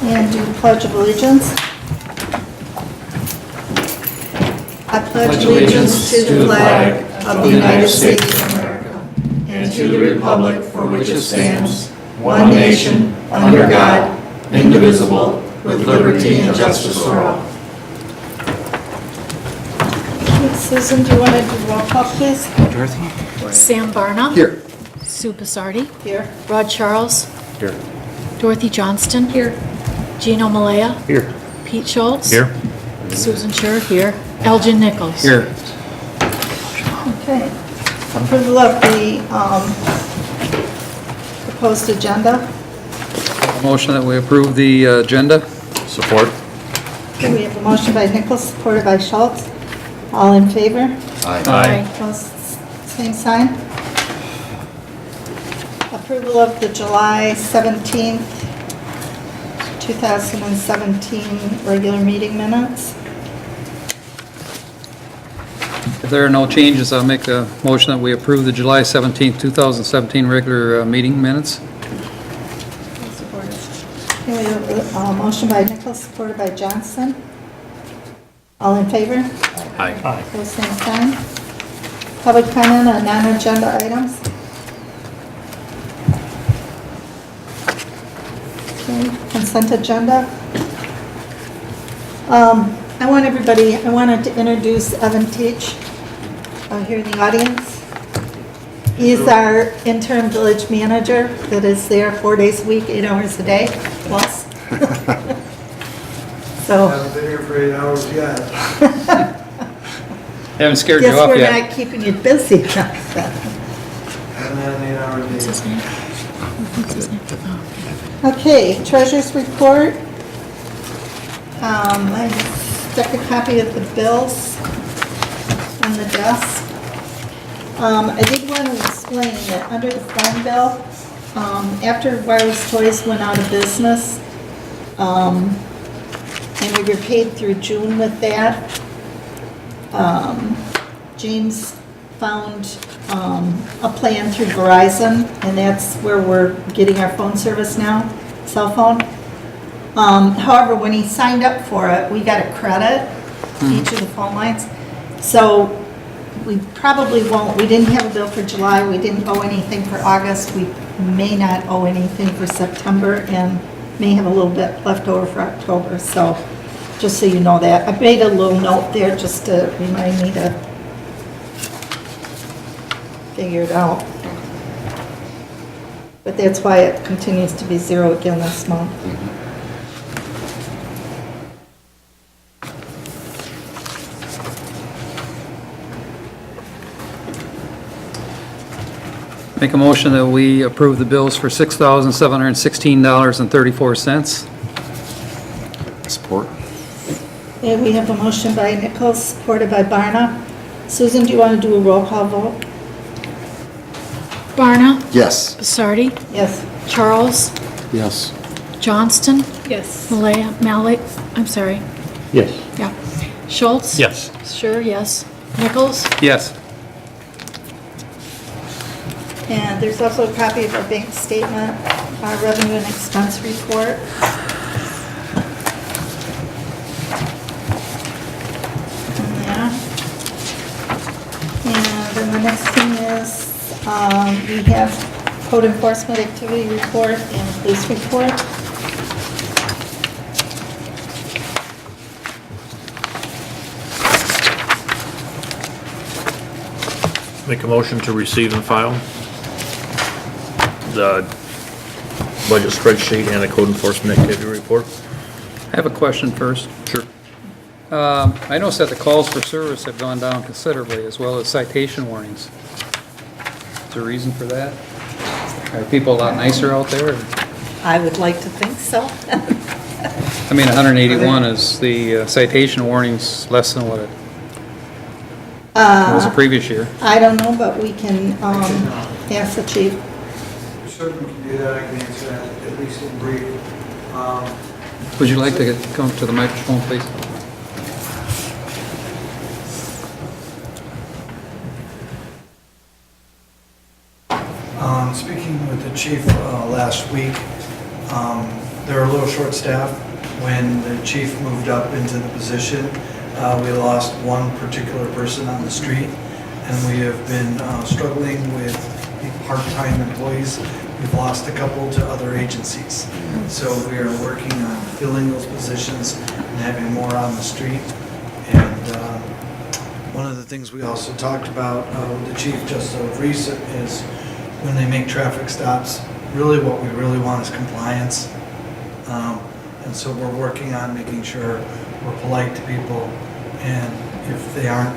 And do the Pledge of Allegiance. I pledge allegiance to the flag of the United States of America and to the republic for which it stands, one nation, under God, indivisible, with liberty and justice for all. Susan, do you want to do roll call, please? Sam Barna. Here. Sue Basardi. Here. Rod Charles. Here. Dorothy Johnston. Here. Gino Malaya. Here. Pete Schultz. Here. Susan Scher. Here. Elgin Nichols. Here. Okay. Approval of the proposed agenda. Motion that we approve the agenda. Support. Okay, we have a motion by Nichols, supported by Schultz. All in favor? Aye. Opposed, same sign. Approval of the July 17th, 2017 regular meeting minutes. If there are no changes, I'll make a motion that we approve the July 17th, 2017 regular meeting minutes. Okay, we have a motion by Nichols, supported by Johnson. All in favor? Aye. Opposed, same sign. Public comment on non-agenda items. Okay, consent agenda. I wanted to introduce Evan Teach here in the audience. He's our interim village manager that is there 4 days a week, 8 hours a day, plus. So. Haven't been here for 8 hours yet. Haven't scared you Guess off we're yet. not keeping you busy. Haven't had an 8 hour What's his day. name? What's his name? Oh. Okay, treasurer's report. I stuck a copy of the bills on the desk. I did want to explain that under the phone bill, after Wireless Toys went out of business, and we were paid through June with that, James found a plan through Verizon, and that's where we're getting our phone service now, cell phone. However, when he signed up for it, we got a credit, each of the phone lines. So we probably won't, we didn't have a bill for July, we didn't owe anything for August, we may not owe anything for September, and may have a little bit left over for October, so just so you know that. I made a little note there just to remind me to figure it out. But that's why it continues to be zero again this month. Make a motion that we approve the bills for $6,716.34. Support. Okay, we have a motion by Nichols, supported by Barna. Susan, do you want to do a roll call vote? Barna. Yes. Basardi. Yes. Charles. Yes. Johnston. Yes. I'm sorry. Yes. Yeah. Schultz. Yes. Sure, yes. Nichols. Yes. And there's also a copy of our bank statement, our revenue and expense report. And then the next thing is, we have code enforcement activity report and police report. Make a motion to receive and file the budget spreadsheet and the code enforcement activity report. I have a question first. Sure. I noticed that the calls for service have gone down considerably, as well as citation warnings. Is there a reason for that? Are people a lot nicer out there? I would like to think so. I mean, 181 is the citation warnings less than what it was the previous year. I don't know, but we can ask the chief. We certainly can do that, I can answer that, at least in brief. Would you like to come to the microphone, please? Speaking with the chief last week, they're a little short-staffed. When the chief moved up into the position, we lost one particular person on the street, and we have been struggling with the part-time employees. We've lost a couple to other agencies. So we are working on filling those positions and having more on the street. And one of the things we also talked about with the chief just of recent is when they make traffic stops, really what we really want is compliance. And so we're working on making sure we're polite to people, and if they aren't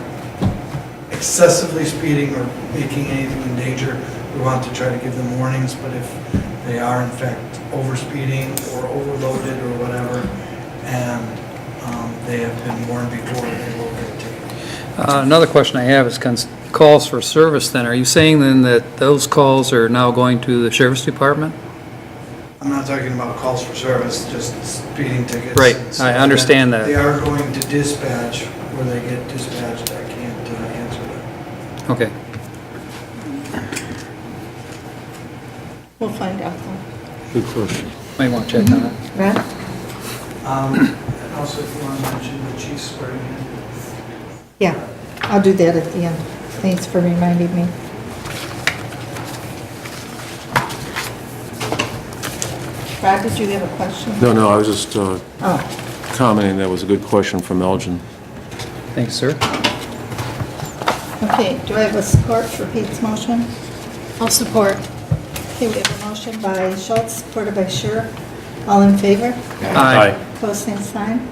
excessively speeding or making anything in danger, we want to try to give them warnings, but if they are in fact overspeeding or overloaded or whatever, and they have been warned before, they will get a ticket. Another question I have is calls for service then. Are you saying then that those calls are now going to the sheriff's department? I'm not talking about calls for service, just speeding tickets. Right, and stuff I like understand that. They are going to dispatch where they get dispatched. I can't answer that. Okay. We'll find out though. Good question. Might want to check on it. Brad? And also, if you want to mention the chief's swearing in. Yeah, I'll do that at the end. Thanks for reminding me. Brad, did you have a question? No, I was just Oh, commenting that was a good question from Elgin. Thanks, sir. okay. Do I have a support for Pete's motion? I'll support. Okay, we have a motion by Schultz, supported by Scher. All in favor? Aye. Opposed, same sign.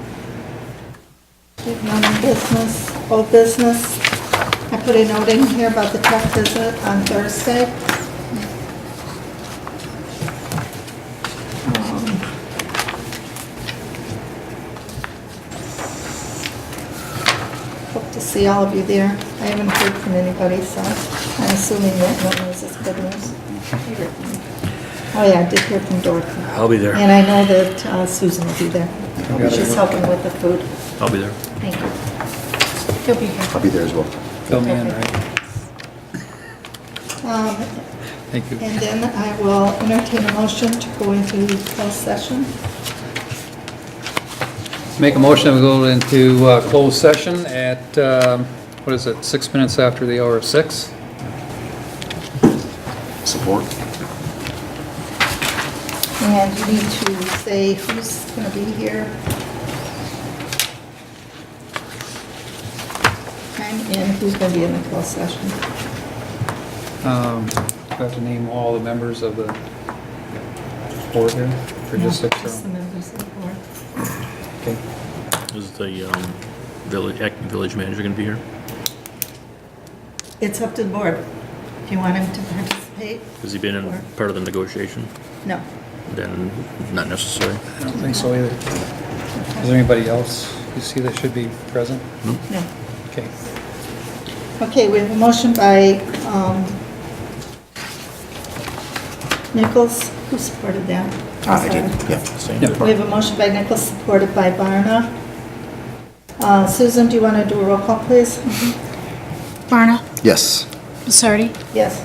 Okay, no new business, old business. I put a note in here about the tech visit on Thursday. Hope to see all of you there. I haven't heard from anybody, so I'm assuming that no news is good news. Oh yeah, I did hear from Dorothy. I'll be there. And I know that Susan will be there. got She's it. helping with the food. I'll be there. Thank you. He'll be here. I'll be there as well. Fill me in, right? Thank you. And then I will entertain a motion to go into closed session. Make a motion that we go into closed session at, what is it, 6 minutes after the hour of 6? Support? And you need to say who's going to be here. Time and who's going to be in the closed session. I have to name all the members of the board here, or just six? Just the members of the board. Okay. Is the acting village manager going to be here? It's up to the board. If you want him to participate. Has he been in part of the negotiation? No. Then not necessary. I don't think so either. Is there anybody else you see that should be present? No. Okay. Okay, we have a motion by Nichols. Who supported that? I did, yeah. Same. Yeah. We have a motion by Nichols, supported by Barna. Susan, do you want to do a roll call, please? Barna, Yes. Basardi, Yes.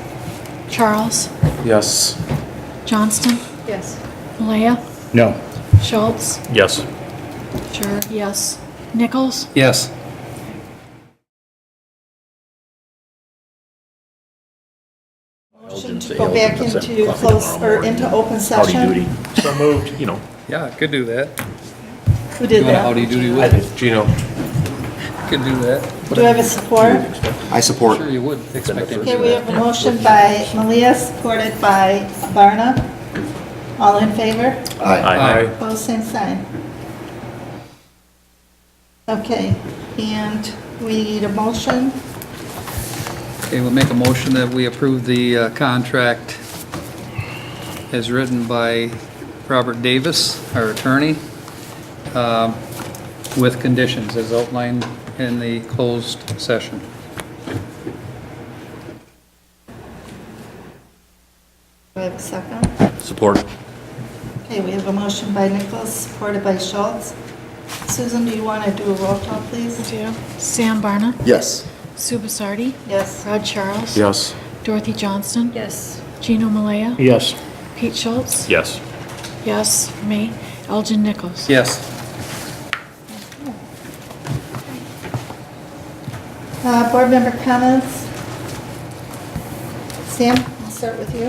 Charles, Yes. Johnston, Yes. Malaya, No. Schultz, Yes. Sure, yes. Nichols, Yes. Motion to go back into close, or into open Howdy session. doody. So moved. You know. Yeah, could do that. Who You did want a howdy that? doody with it? Gino? Could do that. Do I have a support? I support. Sure you would expect him to Okay, do we have a that. motion by Malia, supported by Barna. All in favor? Aye. Opposed, same sign. Okay, and we need a motion. Okay, we'll make a motion that we approve the contract as written by Robert Davis, our attorney, with conditions as outlined in the closed session. Do I have a second? Support. Okay, we have a motion by Nichols, supported by Schultz. Susan, do you want to do a roll call, please? do. Sam Barna, Yes. Sue Basardi, Yes. Rod Charles, Yes. Dorothy Johnston, Yes. Gino Malaya, Yes. Pete Schultz, Yes. Yes, me. Elgin Nichols. Yes. Board member comments? Sam, I'll start with you.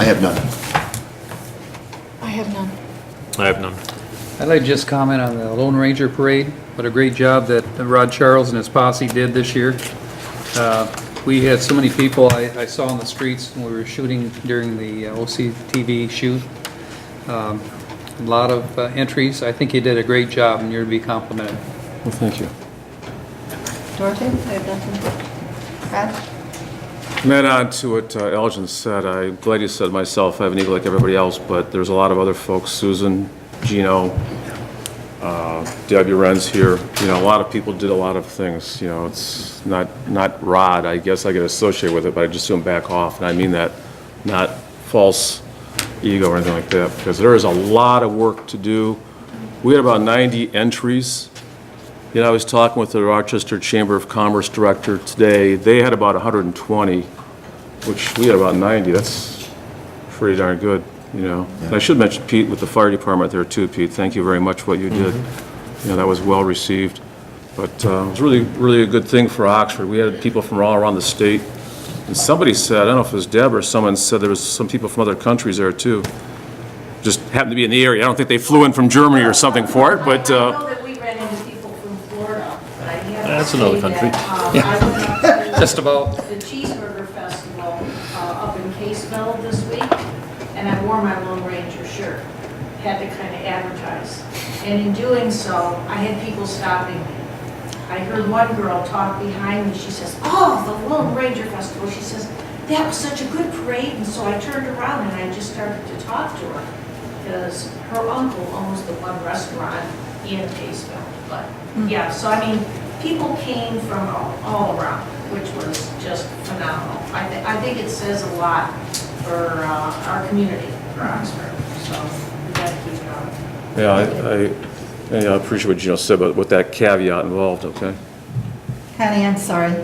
I have none. I have none. I have none. I'd like to just comment on the Lone Ranger Parade. What a great job that Rod Charles and his posse did this year. We had so many people I saw on the streets when we were shooting during the OCTV shoot. A lot of entries. I think you did a great job and you're to be complimented. Well, thank you. Dorothy, I have nothing. Brad? And add on to what Elgin said, I'm glad you said myself, I have an eagle like everybody else, but there's a lot of other folks, Susan, Gino, Debbie Renz here, a lot of people did a lot of things, it's not Rod, I guess I get associated with it, but I just assume back off, and I mean that, not false ego or anything like that, because there is a lot of work to do. We had about 90 entries. I was talking with the Rochester Chamber of Commerce director today. They had about 120, which we had about 90. That's pretty darn good, And I should mention Pete with the fire department there too, Pete. Thank you very much for what you did. That was well received. But it was really, really a good thing for Oxford. We had people from all around the state. And somebody said, I don't know if it was Deb or someone said there was some people from other countries there too. Just happened to be in the area. I don't think they flew in from Germany or something for it, but I know that we ran into people from Florida, but I have to That's another say country. that, I went up to Just about. the Cheeseburger Festival up in Caseville this week, and I wore my Lone Ranger shirt. Had to kind of advertise. And in doing so, I had people stopping me. I heard one girl talk behind me. She says, "Oh, the Lone Ranger Festival." She says, "That was such a good parade." And so I turned around and I just started to talk to her, because her uncle owns the one restaurant in Caseville. But yeah, so I mean, people came from all around, which was just phenomenal. I think it says a lot for our community, for Oxford. So we got to keep going. yeah, I appreciate what Gino said, but with that caveat involved, okay? Connie, I'm sorry,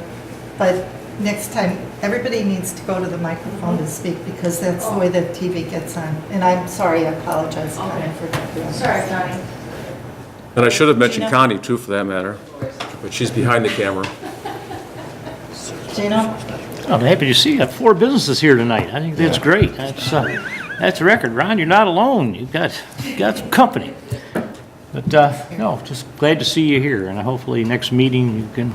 but next time, everybody needs to go to the microphone to speak because that's the way that TV gets on. And I'm sorry, I apologize, Connie, Okay. for not doing that. Sorry, Connie. And I should have mentioned Connie too, for that matter, but she's behind the camera. Gino? I'm happy to see you got 4 businesses here tonight. I think that's great. That's a record, Ron. You're not alone. You've got some company. But no, just glad to see you here. And hopefully next meeting you can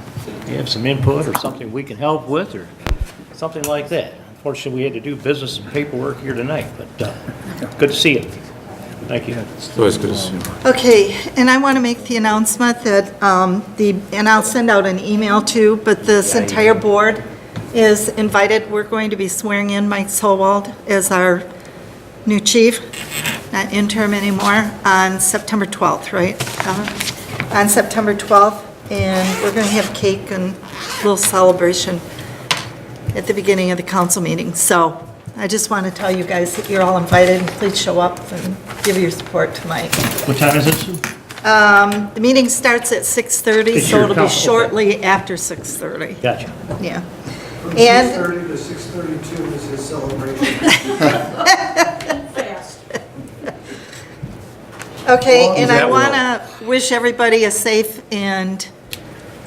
have some input or something we can help with or something like that. Unfortunately, we had to do business and paperwork here tonight, but good to see you. Thank you. It's always good to see you. Okay, and I want to make the announcement that and I'll send out an email too, but this entire board is invited. We're going to be swearing in Mike Solwald as our new chief, not interim anymore, on September 12th, right? On September 12th, and we're going to have cake and a little celebration at the beginning of the council meeting. So I just want to tell you guys that you're all invited, and please show up and give your support to Mike. What time is it, Sue? The meeting starts at 6:30, It's so your it'll be council, okay. shortly after 6:30, Gotcha. yeah. From And- 6:30 to 6:32 is his celebration. Fast. Okay, and I That will- want to wish everybody a safe and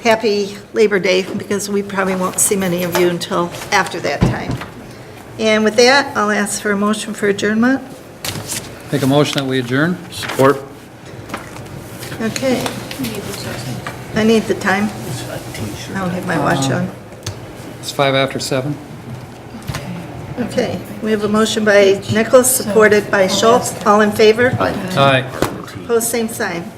happy Labor Day, because we probably won't see many of you until after that time. And with that, I'll ask for a motion for adjournment. Make a motion that we adjourn? Support? Okay. I need the time. I don't have my watch on. It's 5 after 7. Okay, we have a motion by Nichols, supported by Schultz. All in favor? Aye. Opposed, same sign.